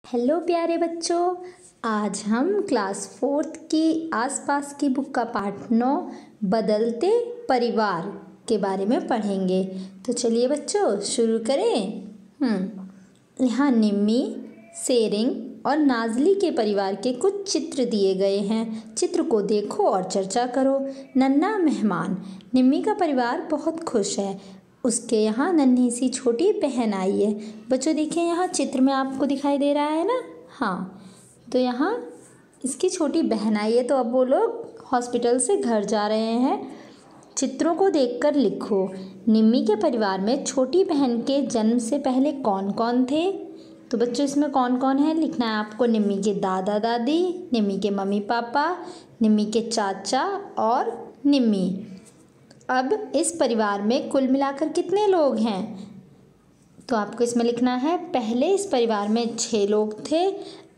Hello प्यारे बच्चों, आज हम क्लास 4th की आसपास की बुक का पार्ट 9 बदलते परिवार के बारे में पढ़ेंगे। तो चलिए बच्चों शुरू करें। यहाँ निम्मी, सेरिंग और नाजली के परिवार के कुछ चित्र दिए गए हैं। चित्र को देखो और चर्चा करो। नन्हा मेहमान। निम्मी का परिवार बहुत खुश है। उसके यहाँ नन्ही सी छोटी बहन आई है। बच्चों देखिए, यहाँ चित्र में आपको दिखाई दे रहा है ना। हाँ, तो यहाँ इसकी छोटी बहन आई है। तो अब वो लोग हॉस्पिटल से घर जा रहे हैं। चित्रों को देखकर लिखो। निम्मी के परिवार में छोटी बहन के जन्म से पहले कौन कौन थे। तो बच्चों इसमें कौन कौन है लिखना है आपको। निम्मी के दादा दादी, निम्मी के मम्मी पापा, निम्मी के चाचा और निम्मी। अब इस परिवार में कुल मिलाकर कितने लोग हैं। तो आपको इसमें लिखना है, पहले इस परिवार में 6 लोग थे।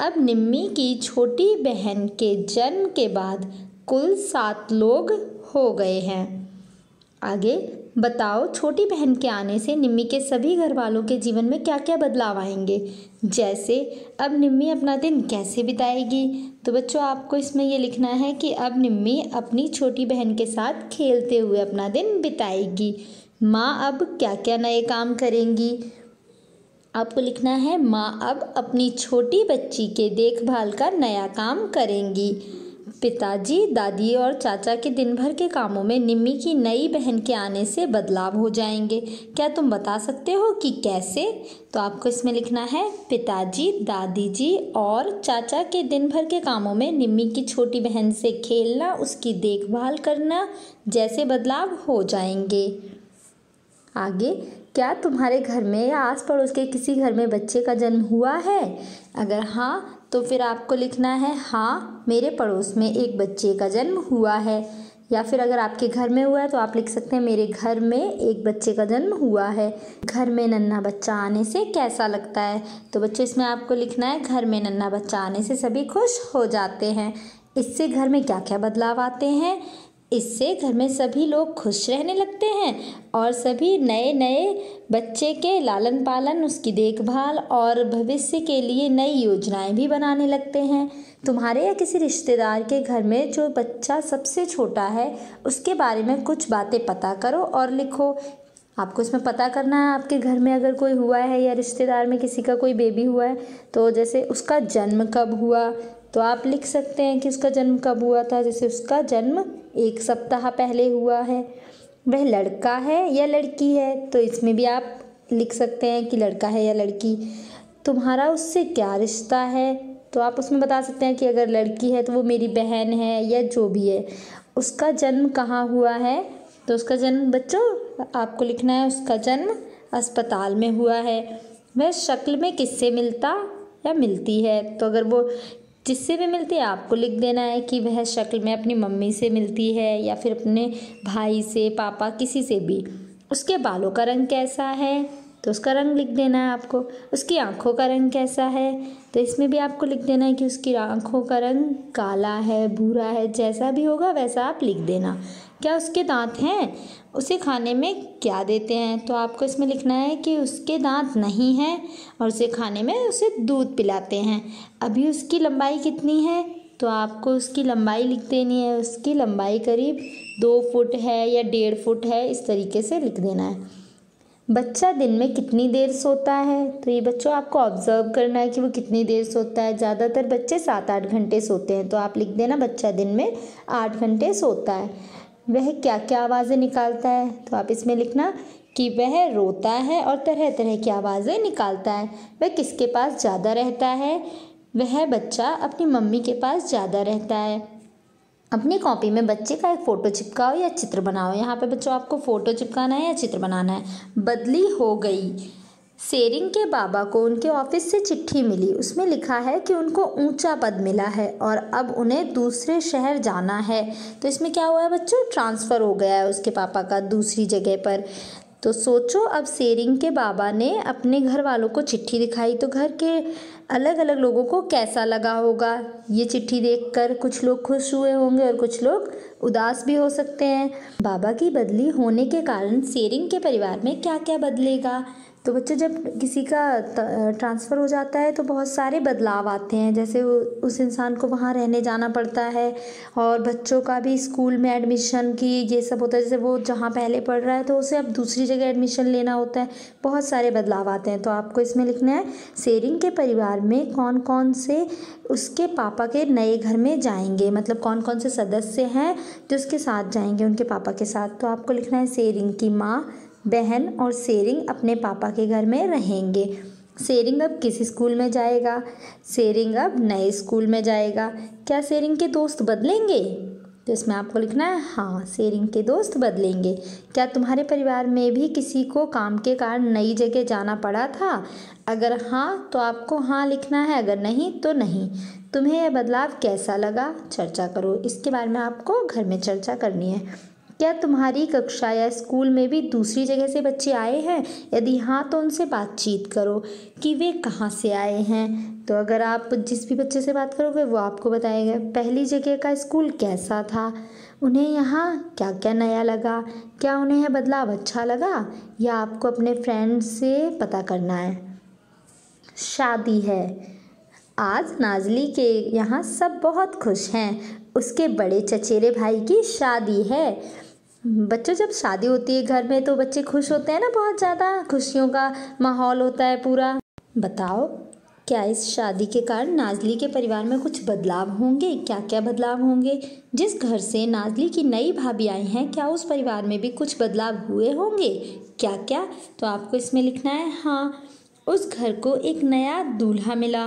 अब निम्मी की छोटी बहन के जन्म के बाद कुल 7 लोग हो गए हैं। आगे बताओ, छोटी बहन के आने से निम्मी के सभी घर वालों के जीवन में क्या क्या बदलाव आएंगे। जैसे अब निम्मी अपना दिन कैसे बिताएगी। तो बच्चों आपको इसमें ये लिखना है कि अब निम्मी अपनी छोटी बहन के साथ खेलते हुए अपना दिन बिताएगी। माँ अब क्या क्या नए काम करेंगी। आपको लिखना है, माँ अब अपनी छोटी बच्ची के देखभाल का नया काम करेंगी। पिताजी, दादी और चाचा के दिन भर के कामों में निम्मी की नई बहन के आने से बदलाव हो जाएंगे। क्या तुम बता सकते हो कि कैसे। तो आपको इसमें लिखना है, पिताजी, दादी जी और चाचा के दिन भर के कामों में निम्मी की छोटी बहन से खेलना, उसकी देखभाल करना जैसे बदलाव हो जाएंगे। आगे, क्या तुम्हारे घर में या आस पड़ोस के किसी घर में बच्चे का जन्म हुआ है। अगर हाँ तो फिर आपको लिखना है, हाँ मेरे पड़ोस में एक बच्चे का जन्म हुआ है। या फिर अगर आपके घर में हुआ है तो आप लिख सकते हैं, मेरे घर में एक बच्चे का जन्म हुआ है। घर में नन्हा बच्चा आने से कैसा लगता है। तो बच्चों इसमें आपको लिखना है, घर में नन्हा बच्चा आने से सभी खुश हो जाते हैं। इससे घर में क्या क्या बदलाव आते हैं। इससे घर में सभी लोग खुश रहने लगते हैं और सभी नए नए बच्चे के लालन पालन, उसकी देखभाल और भविष्य के लिए नई योजनाएं भी बनाने लगते हैं। तुम्हारे या किसी रिश्तेदार के घर में जो बच्चा सबसे छोटा है उसके बारे में कुछ बातें पता करो और लिखो। आपको इसमें पता करना है, आपके घर में अगर कोई हुआ है या रिश्तेदार में किसी का कोई बेबी हुआ है तो जैसे उसका जन्म कब हुआ। तो आप लिख सकते हैं कि उसका जन्म कब हुआ था। जैसे उसका जन्म 1 सप्ताह पहले हुआ है। वह लड़का है या लड़की है। तो इसमें भी आप लिख सकते हैं कि लड़का है या लड़की। तुम्हारा उससे क्या रिश्ता है। तो आप उसमें बता सकते हैं कि अगर लड़की है तो वो मेरी बहन है या जो भी है। उसका जन्म कहाँ हुआ है। तो उसका जन्म बच्चों आपको लिखना है, उसका जन्म अस्पताल में हुआ है। वह शक्ल में किससे मिलता या मिलती है। तो अगर वो जिससे भी मिलती है आपको लिख देना है कि वह शक्ल में अपनी मम्मी से मिलती है या फिर अपने भाई से, पापा, किसी से भी। उसके बालों का रंग कैसा है। तो उसका रंग लिख देना है आपको। उसकी आँखों का रंग कैसा है। तो इसमें भी आपको लिख देना है कि उसकी आँखों का रंग काला है, भूरा है, जैसा भी होगा वैसा आप लिख देना। क्या उसके दांत हैं। उसे खाने में क्या देते हैं। तो आपको इसमें लिखना है कि उसके दांत नहीं हैं और उसे खाने में उसे दूध पिलाते हैं। अभी उसकी लंबाई कितनी है। तो आपको उसकी लंबाई लिख देनी है। उसकी लंबाई करीब 2 फुट है या 1.5 फुट है, इस तरीके से लिख देना है। बच्चा दिन में कितनी देर सोता है। तो ये बच्चों आपको ऑब्जर्व करना है कि वो कितनी देर सोता है। ज़्यादातर बच्चे 7-8 घंटे सोते हैं। तो आप लिख देना, बच्चा दिन में 8 घंटे सोता है। वह क्या क्या आवाज़ें निकालता है। तो आप इसमें लिखना कि वह रोता है और तरह तरह की आवाज़ें निकालता है। वह किसके पास ज़्यादा रहता है। वह बच्चा अपनी मम्मी के पास ज़्यादा रहता है। अपनी कॉपी में बच्चे का एक फ़ोटो चिपकाओ या चित्र बनाओ। यहाँ पे बच्चों आपको फ़ोटो चिपकाना है या चित्र बनाना है। बदली हो गई। सेरिंग के बाबा को उनके ऑफिस से चिट्ठी मिली। उसमें लिखा है कि उनको ऊंचा पद मिला है और अब उन्हें दूसरे शहर जाना है। तो इसमें क्या हुआ है बच्चों, ट्रांसफ़र हो गया है उसके पापा का दूसरी जगह पर। तो सोचो, अब सेरिंग के बाबा ने अपने घर वालों को चिट्ठी दिखाई तो घर के अलग अलग लोगों को कैसा लगा होगा। ये चिट्ठी देखकर कुछ लोग खुश हुए होंगे और कुछ लोग उदास भी हो सकते हैं। बाबा की बदली होने के कारण सेरिंग के परिवार में क्या क्या बदलेगा। तो बच्चों जब किसी का ट्रांसफ़र हो जाता है तो बहुत सारे बदलाव आते हैं, जैसे उस इंसान को वहाँ रहने जाना पड़ता है और बच्चों का भी स्कूल में एडमिशन की ये सब होता है। जैसे वो जहाँ पहले पढ़ रहा है तो उसे अब दूसरी जगह एडमिशन लेना होता है, बहुत सारे बदलाव आते हैं। तो आपको इसमें लिखना है शेरिंग के परिवार में कौन कौन से उसके पापा के नए घर में जाएंगे, मतलब कौन कौन से सदस्य हैं जो उसके साथ जाएंगे उनके पापा के साथ। तो आपको लिखना है शेरिंग की माँ, बहन और शेरिंग अपने पापा के घर में रहेंगे। शेरिंग अब किस स्कूल में जाएगा? शेरिंग अब नए स्कूल में जाएगा। क्या शेरिंग के दोस्त बदलेंगे? तो इसमें आपको लिखना है हाँ, शेरिंग के दोस्त बदलेंगे। क्या तुम्हारे परिवार में भी किसी को काम के कारण नई जगह जाना पड़ा था? अगर हाँ तो आपको हाँ लिखना है, अगर नहीं तो नहीं। तुम्हें यह बदलाव कैसा लगा? चर्चा करो। इसके बारे में आपको घर में चर्चा करनी है। क्या तुम्हारी कक्षा या स्कूल में भी दूसरी जगह से बच्चे आए हैं? यदि हाँ तो उनसे बातचीत करो कि वे कहाँ से आए हैं। तो अगर आप जिस भी बच्चे से बात करोगे वो आपको बताएगा पहली जगह का स्कूल कैसा था, उन्हें यहाँ क्या क्या नया लगा, क्या उन्हें यह बदलाव अच्छा लगा, या आपको अपने फ्रेंड से पता करना है। शादी है। आज नाजली के यहाँ सब बहुत खुश हैं, उसके बड़े चचेरे भाई की शादी है। बच्चों जब शादी होती है घर में तो बच्चे खुश होते हैं ना, बहुत ज़्यादा खुशियों का माहौल होता है पूरा। बताओ क्या इस शादी के कारण नाजली के परिवार में कुछ बदलाव होंगे? क्या क्या बदलाव होंगे? जिस घर से नाजली की नई भाभी आई हैं क्या उस परिवार में भी कुछ बदलाव हुए होंगे? क्या क्या? तो आपको इसमें लिखना है हाँ, उस घर को एक नया दूल्हा मिला,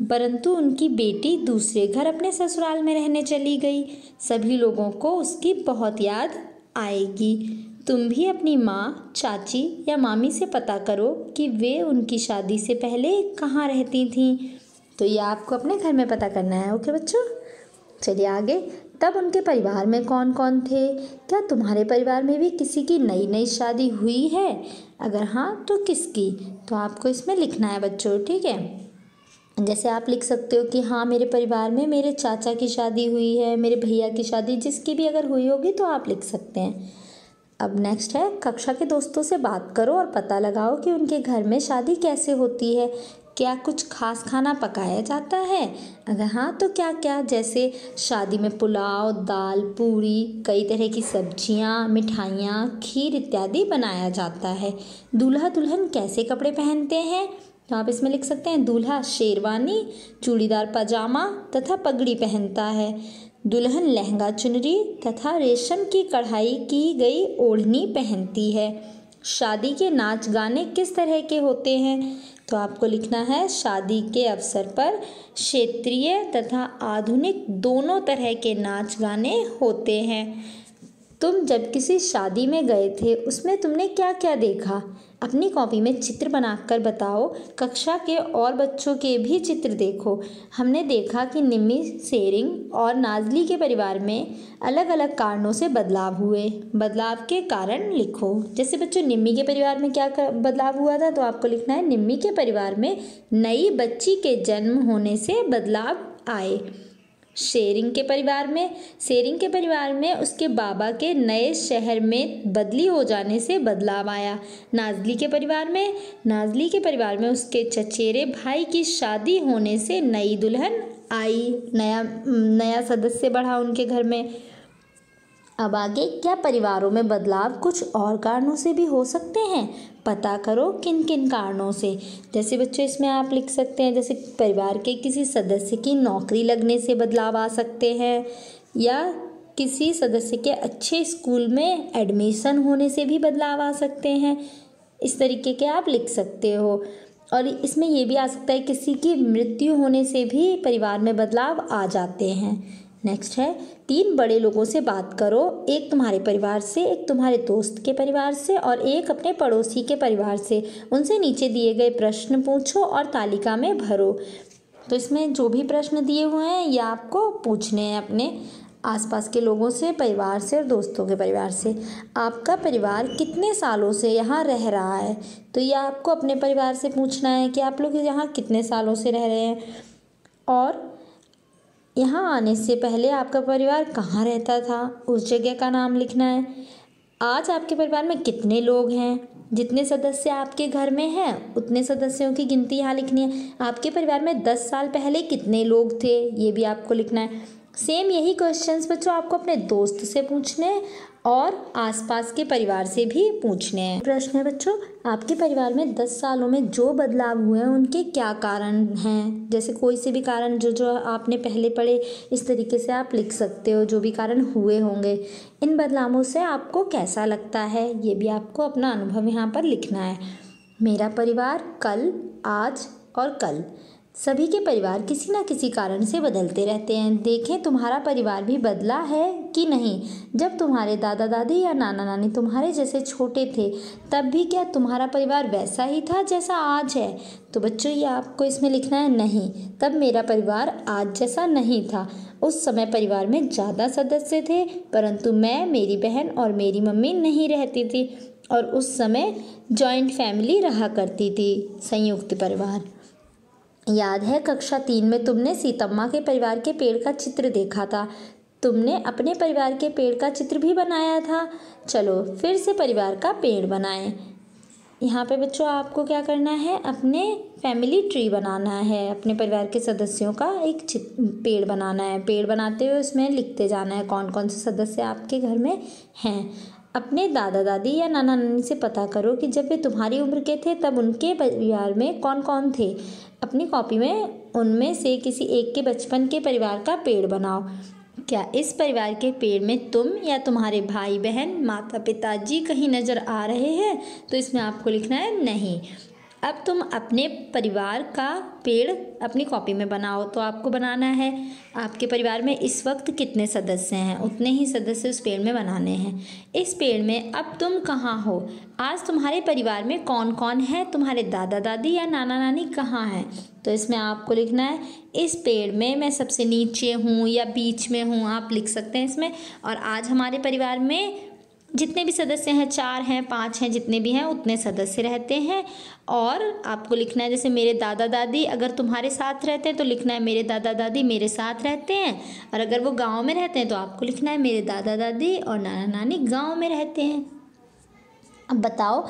परंतु उनकी बेटी दूसरे घर अपने ससुराल में रहने चली गई। सभी लोगों को उसकी बहुत याद आएगी। तुम भी अपनी माँ, चाची या मामी से पता करो कि वे उनकी शादी से पहले कहाँ रहती थीं। तो ये आपको अपने घर में पता करना है। ओके बच्चों, चलिए आगे। तब उनके परिवार में कौन कौन थे? क्या तुम्हारे परिवार में भी किसी की नई नई शादी हुई है? अगर हाँ तो किसकी? तो आपको इसमें लिखना है बच्चों, ठीक है। जैसे आप लिख सकते हो कि हाँ मेरे परिवार में मेरे चाचा की शादी हुई है, मेरे भैया की शादी, जिसकी भी अगर हुई होगी तो आप लिख सकते हैं। अब नेक्स्ट है कक्षा के दोस्तों से बात करो और पता लगाओ कि उनके घर में शादी कैसे होती है। क्या कुछ खास खाना पकाया जाता है? अगर हाँ तो क्या क्या? जैसे शादी में पुलाव, दाल, पूरी, कई तरह की सब्जियां, मिठाइयाँ, खीर इत्यादि बनाया जाता है। दूल्हा दुल्हन कैसे कपड़े पहनते हैं? तो आप इसमें लिख सकते हैं दूल्हा शेरवानी, चूड़ीदार पजामा तथा पगड़ी पहनता है। दुल्हन लहंगा चुनरी तथा रेशम की कढ़ाई की गई ओढ़नी पहनती है। शादी के नाच गाने किस तरह के होते हैं? तो आपको लिखना है शादी के अवसर पर क्षेत्रीय तथा आधुनिक दोनों तरह के नाच गाने होते हैं। तुम जब किसी शादी में गए थे उसमें तुमने क्या क्या देखा? अपनी कॉपी में चित्र बनाकर बताओ। कक्षा के और बच्चों के भी चित्र देखो। हमने देखा कि निम्मी, शेरिंग और नाजली के परिवार में अलग अलग कारणों से बदलाव हुए। बदलाव के कारण लिखो। जैसे बच्चों निम्मी के परिवार में क्या बदलाव हुआ था, तो आपको लिखना है निम्मी के परिवार में नई बच्ची के जन्म होने से बदलाव आए। शेरिंग के परिवार में उसके बाबा के नए शहर में बदली हो जाने से बदलाव आया। नाजली के परिवार में उसके चचेरे भाई की शादी होने से नई दुल्हन आई, नया सदस्य बढ़ा उनके घर में। अब आगे, क्या परिवारों में बदलाव कुछ और कारणों से भी हो सकते हैं? पता करो किन किन कारणों से। जैसे बच्चों इसमें आप लिख सकते हैं जैसे परिवार के किसी सदस्य की नौकरी लगने से बदलाव आ सकते हैं, या किसी सदस्य के अच्छे स्कूल में एडमिशन होने से भी बदलाव आ सकते हैं। इस तरीके के आप लिख सकते हो। और इसमें ये भी आ सकता है किसी की मृत्यु होने से भी परिवार में बदलाव आ जाते हैं। नेक्स्ट है 3 बड़े लोगों से बात करो, एक तुम्हारे परिवार से, एक तुम्हारे दोस्त के परिवार से और एक अपने पड़ोसी के परिवार से। उनसे नीचे दिए गए प्रश्न पूछो और तालिका में भरो। तो इसमें जो भी प्रश्न दिए हुए हैं ये आपको पूछने हैं अपने आसपास के लोगों से, परिवार से और दोस्तों के परिवार से। आपका परिवार कितने सालों से यहाँ रह रहा है? तो ये आपको अपने परिवार से पूछना है कि आप लोग यहाँ कितने सालों से रह रहे हैं, और यहाँ आने से पहले आपका परिवार कहाँ रहता था, उस जगह का नाम लिखना है। आज आपके परिवार में कितने लोग हैं? जितने सदस्य आपके घर में हैं उतने सदस्यों की गिनती यहाँ लिखनी है। आपके परिवार में 10 साल पहले कितने लोग थे, ये भी आपको लिखना है। सेम यही क्वेश्चंस बच्चों आपको अपने दोस्त से पूछने हैं और आसपास के परिवार से भी पूछने हैं। प्रश्न है बच्चों, आपके परिवार में 10 सालों में जो बदलाव हुए हैं उनके क्या कारण हैं। जैसे कोई से भी कारण जो आपने पहले पढ़े, इस तरीके से आप लिख सकते हो जो भी कारण हुए होंगे। इन बदलावों से आपको कैसा लगता है, ये भी आपको अपना अनुभव यहाँ पर लिखना है। मेरा परिवार कल, आज और कल, सभी के परिवार किसी न किसी कारण से बदलते रहते हैं। देखें तुम्हारा परिवार भी बदला है कि नहीं। जब तुम्हारे दादा दादी या नाना नानी तुम्हारे जैसे छोटे थे तब भी क्या तुम्हारा परिवार वैसा ही था जैसा आज है। तो बच्चों ये आपको इसमें लिखना है नहीं, तब मेरा परिवार आज जैसा नहीं था। उस समय परिवार में ज़्यादा सदस्य थे, परंतु मैं, मेरी बहन और मेरी मम्मी नहीं रहती थी और उस समय जॉइंट फैमिली रहा करती थी, संयुक्त परिवार। याद है कक्षा 3 में तुमने सीतम्मा के परिवार के पेड़ का चित्र देखा था। तुमने अपने परिवार के पेड़ का चित्र भी बनाया था। चलो फिर से परिवार का पेड़ बनाएं। यहाँ पे बच्चों आपको क्या करना है, अपने फैमिली ट्री बनाना है, अपने परिवार के सदस्यों का एक पेड़ बनाना है। पेड़ बनाते हुए उसमें लिखते जाना है कौन कौन से सदस्य आपके घर में हैं। अपने दादा दादी या नाना नानी से पता करो कि जब वे तुम्हारी उम्र के थे तब उनके परिवार में कौन कौन थे। अपनी कॉपी में उनमें से किसी एक के बचपन के परिवार का पेड़ बनाओ। क्या इस परिवार के पेड़ में तुम या तुम्हारे भाई बहन, माता पिताजी कहीं नज़र आ रहे हैं? तो इसमें आपको लिखना है नहीं। अब तुम अपने परिवार का पेड़ अपनी कॉपी में बनाओ। तो आपको बनाना है आपके परिवार में इस वक्त कितने सदस्य हैं, उतने ही सदस्य उस पेड़ में बनाने हैं। इस पेड़ में अब तुम कहाँ हो, आज तुम्हारे परिवार में कौन कौन है, तुम्हारे दादा दादी या नाना नानी कहाँ हैं। तो इसमें आपको लिखना है इस पेड़ में मैं सबसे नीचे हूँ या बीच में हूँ, आप लिख सकते हैं इसमें। और आज हमारे परिवार में जितने भी सदस्य हैं, 4 हैं, 5 हैं, जितने भी हैं उतने सदस्य रहते हैं। और आपको लिखना है जैसे मेरे दादा दादी अगर तुम्हारे साथ रहते हैं तो लिखना है मेरे दादा दादी मेरे साथ रहते हैं। और अगर वो गांव में रहते हैं तो आपको लिखना है मेरे दादा दादी और नाना नानी गांव में रहते हैं। अब बताओ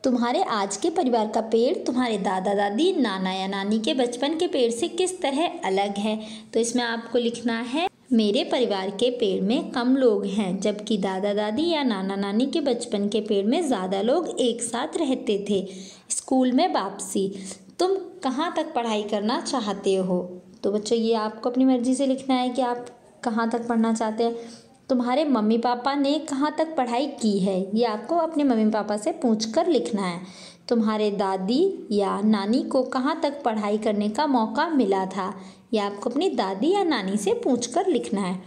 तुम्हारे आज के परिवार का पेड़ तुम्हारे दादा दादी, नाना या नानी के बचपन के पेड़ से किस तरह अलग है। तो इसमें आपको लिखना है मेरे परिवार के पेड़ में कम लोग हैं, जबकि दादा दादी या नाना नानी के बचपन के पेड़ में ज़्यादा लोग एक साथ रहते थे। स्कूल में वापसी, तुम कहाँ तक पढ़ाई करना चाहते हो। तो बच्चों ये आपको अपनी मर्ज़ी से लिखना है कि आप कहाँ तक पढ़ना चाहते हैं। तुम्हारे मम्मी पापा ने कहाँ तक पढ़ाई की है, ये आपको अपने मम्मी पापा से पूछकर लिखना है। तुम्हारे दादी या नानी को कहाँ तक पढ़ाई करने का मौका मिला था, ये आपको अपनी दादी या नानी से पूछकर लिखना है।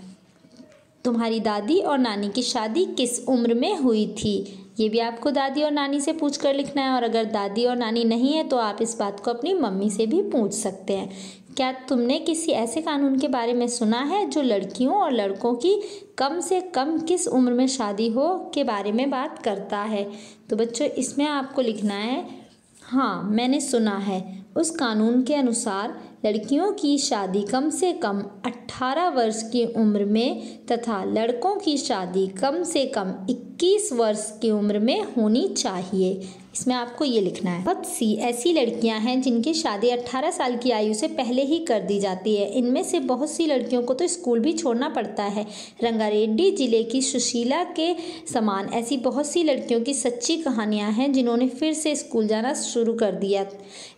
तुम्हारी दादी और नानी की शादी किस उम्र में हुई थी, ये भी आपको दादी और नानी से पूछकर लिखना है। और अगर दादी और नानी नहीं है तो आप इस बात को अपनी मम्मी से भी पूछ सकते हैं। क्या तुमने किसी ऐसे कानून के बारे में सुना है जो लड़कियों और लड़कों की कम से कम किस उम्र में शादी हो के बारे में बात करता है। तो बच्चों इसमें आपको लिखना है हाँ मैंने सुना है। उस कानून के अनुसार लड़कियों की शादी कम से कम 18 वर्ष की उम्र में तथा लड़कों की शादी कम से कम 21 वर्ष की उम्र में होनी चाहिए। इसमें आपको ये लिखना है। बहुत सी ऐसी लड़कियां हैं जिनकी शादी 18 साल की आयु से पहले ही कर दी जाती है। इनमें से बहुत सी लड़कियों को तो स्कूल भी छोड़ना पड़ता है। रंगारेड्डी जिले की सुशीला के समान ऐसी बहुत सी लड़कियों की सच्ची कहानियां हैं जिन्होंने फिर से स्कूल जाना शुरू कर दिया।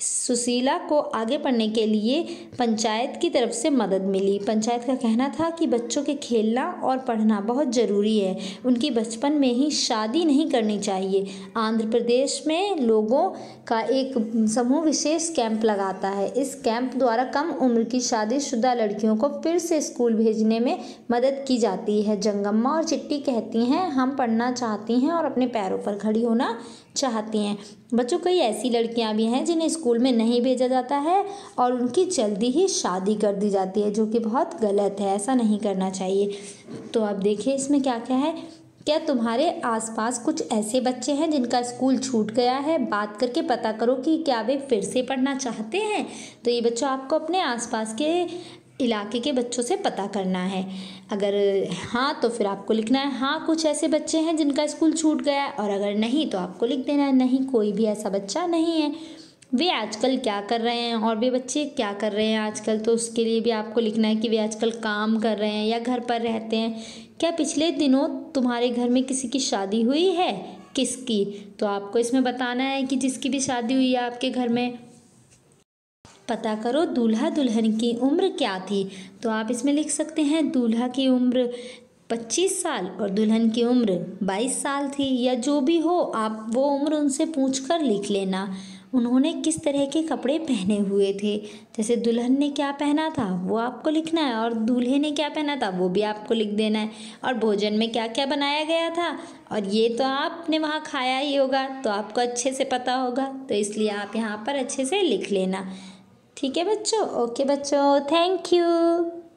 सुशीला को आगे पढ़ने के लिए पंचायत की तरफ से मदद मिली। पंचायत का कहना था कि बच्चों के खेलना और पढ़ना बहुत ज़रूरी है, उनकी बचपन में ही शादी नहीं करनी चाहिए। आंध्र प्रदेश में लोगों का एक समूह विशेष कैंप लगाता है। इस कैंप द्वारा कम उम्र की शादीशुदा लड़कियों को फिर से स्कूल भेजने में मदद की जाती है। जंगम्मा और चिट्टी कहती हैं हम पढ़ना चाहती हैं और अपने पैरों पर खड़ी होना चाहती हैं। बच्चों कई ऐसी लड़कियां भी हैं जिन्हें स्कूल में नहीं भेजा जाता है और उनकी जल्दी ही शादी कर दी जाती है, जो कि बहुत गलत है, ऐसा नहीं करना चाहिए। तो अब देखिए इसमें क्या क्या है। क्या तुम्हारे आसपास कुछ ऐसे बच्चे हैं जिनका स्कूल छूट गया है, बात करके पता करो कि क्या वे फिर से पढ़ना चाहते हैं। तो ये बच्चों आपको अपने आसपास के इलाके के बच्चों से पता करना है। अगर हाँ तो फिर आपको लिखना है हाँ कुछ ऐसे बच्चे हैं जिनका स्कूल छूट गया है, और अगर नहीं तो आपको लिख देना है नहीं कोई भी ऐसा बच्चा नहीं है। वे आजकल क्या कर रहे हैं, और वे बच्चे क्या कर रहे हैं आजकल, तो उसके लिए भी आपको लिखना है कि वे आजकल काम कर रहे हैं या घर पर रहते हैं। क्या पिछले दिनों तुम्हारे घर में किसी की शादी हुई है, किसकी, तो आपको इसमें बताना है कि जिसकी भी शादी हुई है आपके घर में। पता करो दूल्हा दुल्हन की उम्र क्या थी, तो आप इसमें लिख सकते हैं दूल्हा की उम्र 25 साल और दुल्हन की उम्र 22 साल थी, या जो भी हो आप वो उम्र उनसे पूछकर लिख लेना। उन्होंने किस तरह के कपड़े पहने हुए थे, जैसे दुल्हन ने क्या पहना था वो आपको लिखना है, और दूल्हे ने क्या पहना था वो भी आपको लिख देना है, और भोजन में क्या क्या बनाया गया था, और ये तो आपने वहाँ खाया ही होगा तो आपको अच्छे से पता होगा, तो इसलिए आप यहाँ पर अच्छे से लिख लेना। ठीक है बच्चों, ओके बच्चों, थैंक यू।